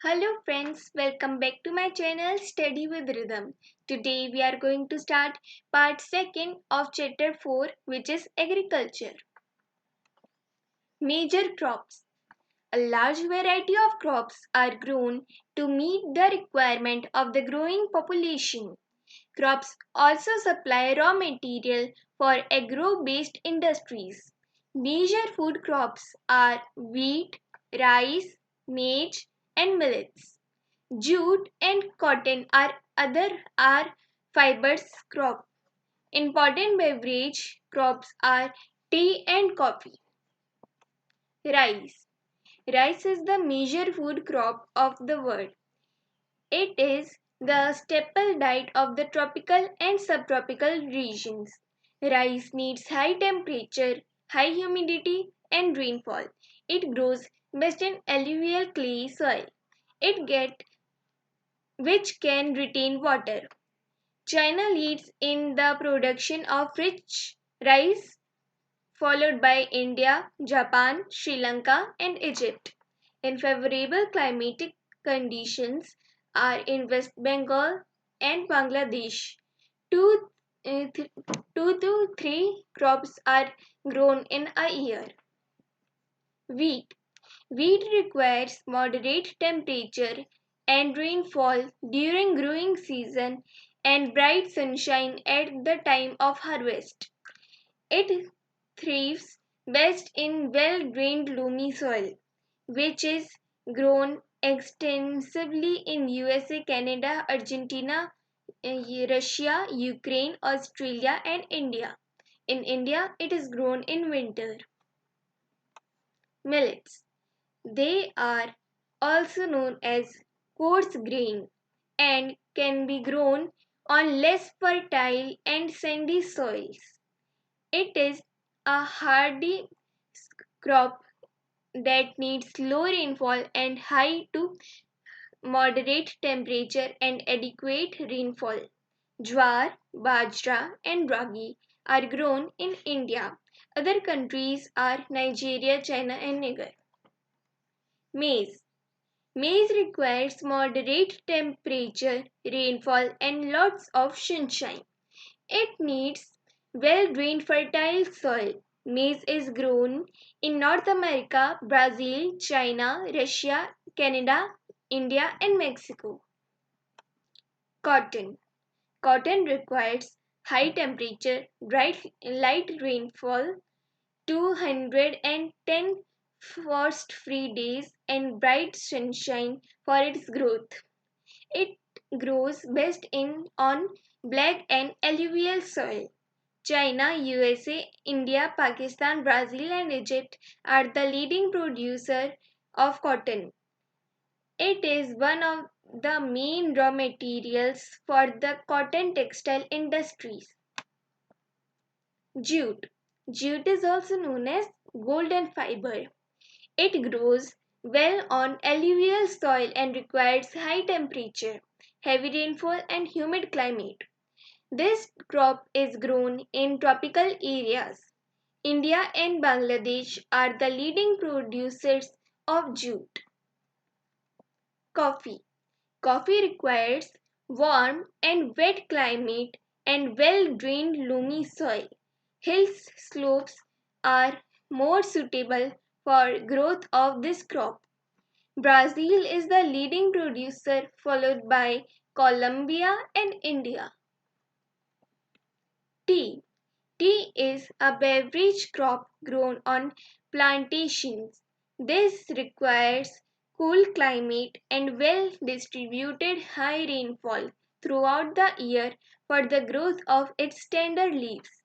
Hello friends, welcome back to my channel Study with Rhythm. Today we are going to start part 2nd of chapter 4, which is agriculture. Major crops. A large variety of crops are grown to meet the requirement of the growing population. Crops also supply raw material for agro-based industries. Major food crops are wheat, rice, maize, and millets. Jute and cotton are fibers crop. Important beverage crops are tea and coffee. Rice. Rice is the major food crop of the world. It is the staple diet of the tropical and subtropical regions. Rice needs high temperature, high humidity, and rainfall. It grows best in alluvial clay soil. It get which can retain water. China leads in the production of rich rice, followed by India, Japan, Sri Lanka, and Egypt. In favorable climatic conditions are in West Bengal and Bangladesh. Two, uh, th- 2 to 3 crops are grown in a year. Wheat. Wheat requires moderate temperature and rainfall during growing season and bright sunshine at the time of harvest. It thrives best in well-drained loamy soil, which is grown extensively in USA, Canada, Argentina, Russia, Ukraine, Australia, and India. In India, it is grown in winter. Millets. They are also known as coarse grain and can be grown on less fertile and sandy soils. It is a hardy crop that needs low rainfall and high to moderate temperature and adequate rainfall. Jowar, bajra, and ragi are grown in India. Other countries are Nigeria, China, and Niger. Maize. Maize requires moderate temperature, rainfall, and lots of sunshine. It needs well-drained fertile soil. Maize is grown in North America, Brazil, China, Russia, Canada, India, and Mexico. Cotton. Cotton requires high temperature, light rainfall, 210 frost-free days, and bright sunshine for its growth. It grows best on black and alluvial soil. China, USA, India, Pakistan, Brazil, and Egypt are the leading producers of cotton. It is one of the main raw materials for the cotton textile industries. Jute. Jute is also known as golden fiber. It grows well on alluvial soil and requires high temperature, heavy rainfall, and humid climate. This crop is grown in tropical areas. India and Bangladesh are the leading producers of jute. Coffee. Coffee requires warm and wet climate and well-drained loamy soil. Hill slopes are more suitable for growth of this crop. Brazil is the leading producer followed by Colombia and India. Tea. Tea is a beverage crop grown on plantations. This requires cool climate and well-distributed high rainfall throughout the year for the growth of its tender leaves.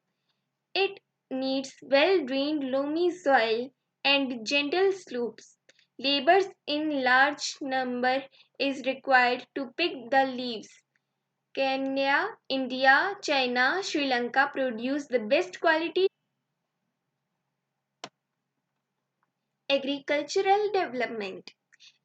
It needs well-drained loamy soil and gentle slopes. Laborers in large number is required to pick the leaves. Kenya, India, China, Sri Lanka produce the best quality. Agricultural development.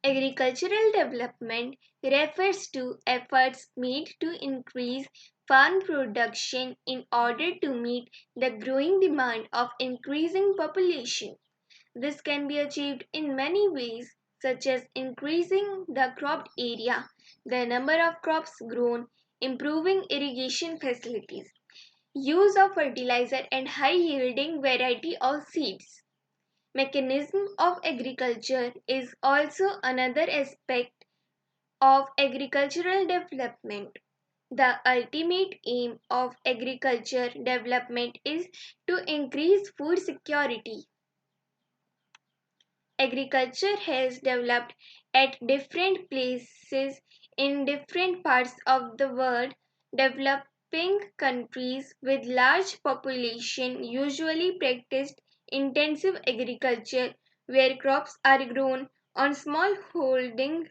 Agricultural development refers to efforts made to increase farm production in order to meet the growing demand of increasing population. This can be achieved in many ways, such as increasing the cropped area, the number of crops grown, improving irrigation facilities, use of fertilizer and high-yielding variety of seeds. Mechanism of agriculture is also another aspect of agricultural development. The ultimate aim of agriculture development is to increase food security. Agriculture has developed at different places in different parts of the world. Developing countries with large population usually practice intensive agriculture where crops are grown on small holdings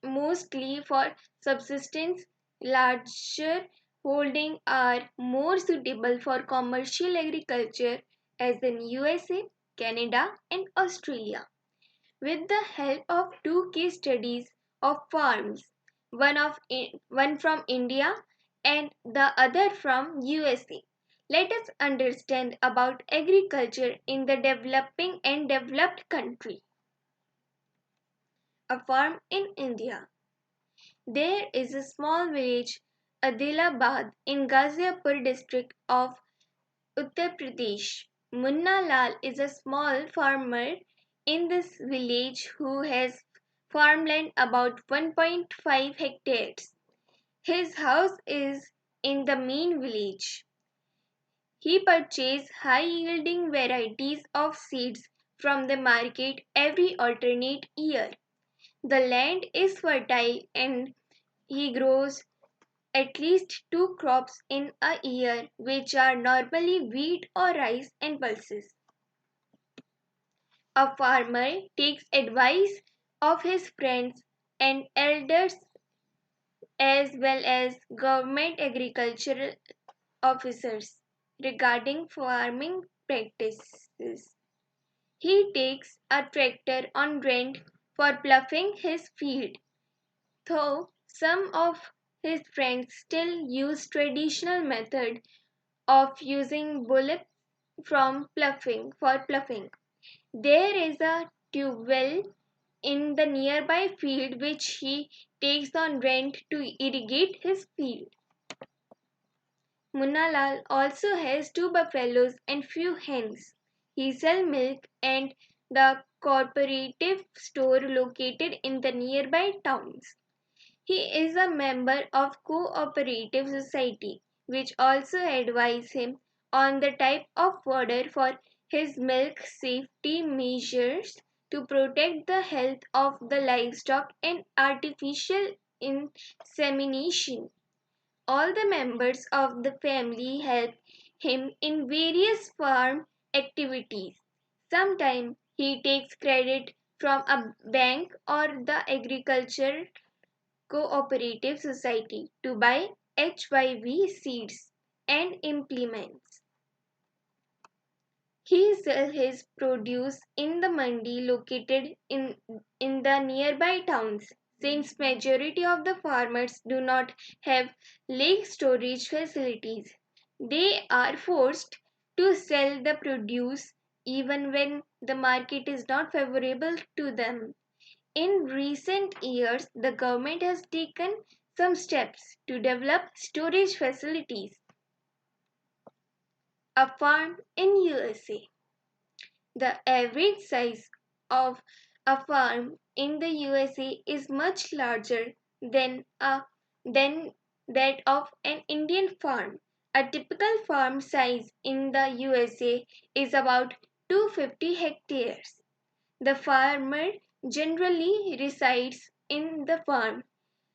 mostly for subsistence. Larger holdings are more suitable for commercial agriculture as in USA, Canada and Australia. With the help of two case studies of farms, one from India and the other from USA, let us understand about agriculture in the developing and developed country. A farm in India. There is a small village, Adilabad, in Ghaziapur district of Uttar Pradesh. Munna Lal is a small farmer in this village who has farmland about 1.5 hectares. His house is in the main village. He purchases high-yielding varieties of seeds from the market every alternate year. The land is fertile and he grows at least two crops in a year, which are normally wheat or rice and pulses. A farmer takes advice of his friends and elders as well as government agricultural officers regarding farming practices. He takes a tractor on rent for ploughing his field, though some of his friends still use traditional method of using bullocks from ploughing for ploughing. There is a tube well in the nearby field which he takes on rent to irrigate his field. Munalal also has two buffaloes and few hens. He sells milk and the cooperative store located in the nearby towns. He is a member of cooperative society which also advise him on the type of fodder for his milk, safety measures to protect the health of the livestock and artificial insemination. All the members of the family help him in various farm activities. Sometimes he takes credit from a bank or the agriculture cooperative society to buy HYV seeds and implements. He sells his produce in the mandi located in the nearby towns. Since majority of the farmers do not have lake storage facilities, they are forced to sell the produce even when the market is not favorable to them. In recent years, the government has taken some steps to develop storage facilities. A farm in USA. The average size of a farm in the USA is much larger than that of an Indian farm. A typical farm size in the USA is about 250 hectares. The farmer generally resides in the farm.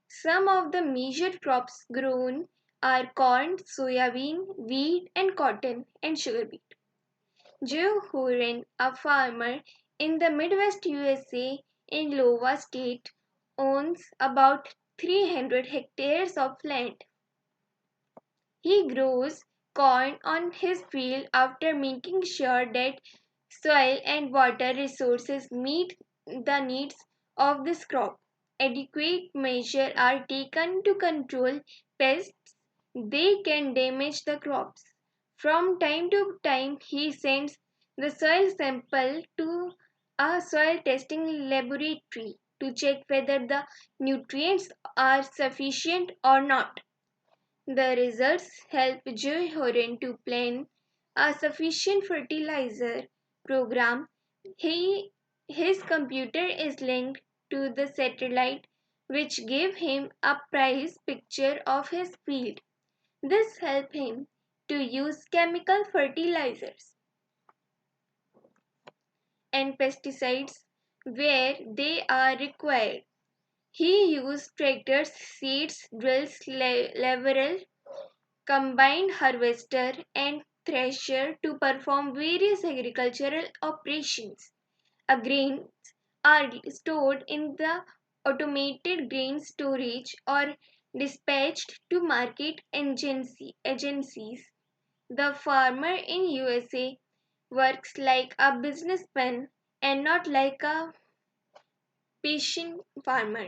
Some of the major crops grown are corn, soybean, wheat, and cotton and sugar beet. Joe Horan, a farmer in the Midwest USA in Iowa State, owns about 300 hectares of land. He grows corn on his field after making sure that soil and water resources meet the needs of this crop. Adequate measures are taken to control pests. They can damage the crops. From time to time, he sends the soil sample to a soil testing laboratory to check whether the nutrients are sufficient or not. The results help Joe Horan to plan a sufficient fertilizer program. His computer is linked to the satellite, which gave him a precise picture of his field. This helps him to use chemical fertilizers and pesticides where they are required. He used tractors, seeds, drills, level, combined harvester, and thresher to perform various agricultural operations. Grains are stored in the automated grain storage or dispatched to market agencies. The farmer in USA works like a businessman and not like a patient farmer.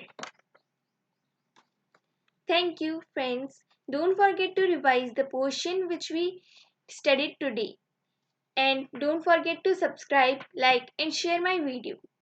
Thank you, friends. Don't forget to revise the portion which we studied today. And don't forget to subscribe, like, and share my video.